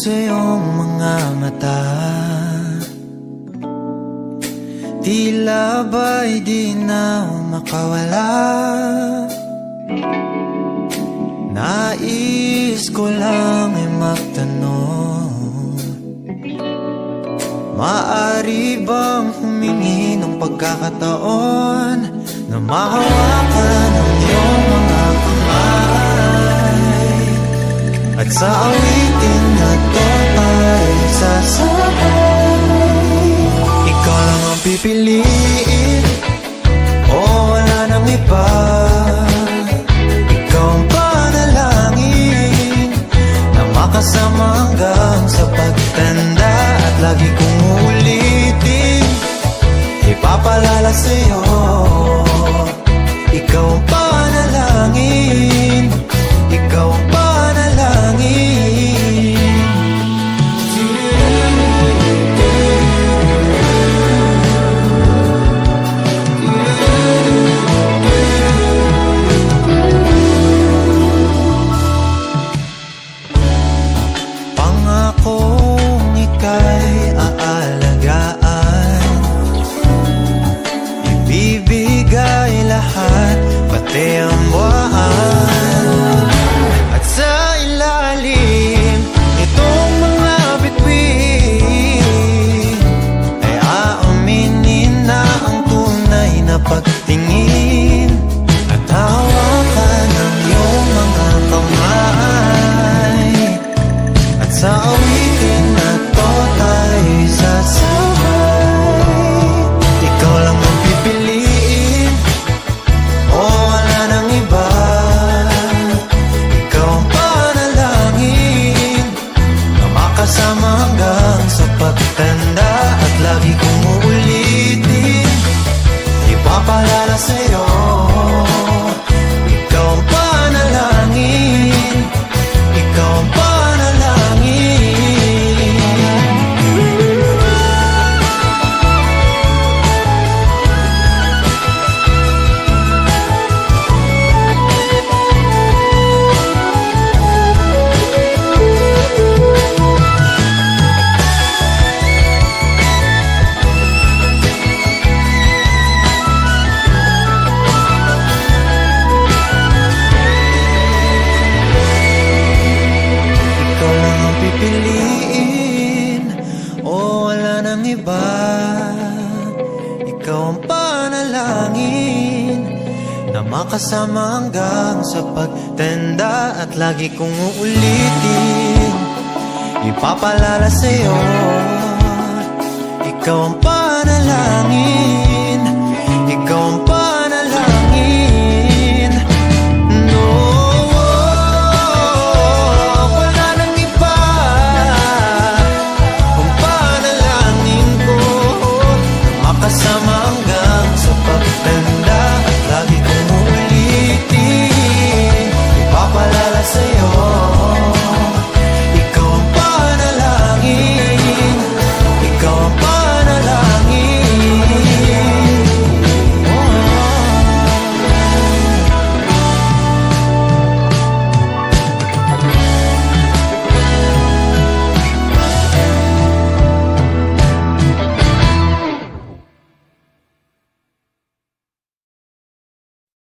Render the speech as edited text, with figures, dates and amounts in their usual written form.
sa iyong mga mata, tila ba'y di na makawala. Nais ko lang ay magtanong, maaari bang humingi ng pagkakataon na mahawakan ang iyong mga kamay, at sa awitin na to ay sasabay. Ikaw lang ang pipiliin, o wala nang iba. Ikaw ang panalangin na makasama hanggang sa pagtanda, at lagi kong uulitin, ipapalala sa'yo. Ikaw ang panalangin, ikaw ang panalangin. Pangakong ika'y aalagaan, ibibigay lahat, pati ang buwan. At sa ilalim nitong mga bituin ay aaminin na ang tunay na pagtingin, at hawakan ang iyong mga kamay, at sa awitin na to tayo sasabay. Ikaw lang ang pipiliin, o wala nang iba. Ikaw ang panalangin na makasama hanggang sa pagtanda, at lagi kong uulitin, ipapalala sa'yo. Ikaw ang panalangin, ikaw ang panalangin. Ikaw lang ang pipiliin, o wala nang iba. Ikaw ang panalangin na makasama hanggang sa pagtanda, at lagi kong uulitin, ipapalala sa'yo. Ikaw ang panalangin.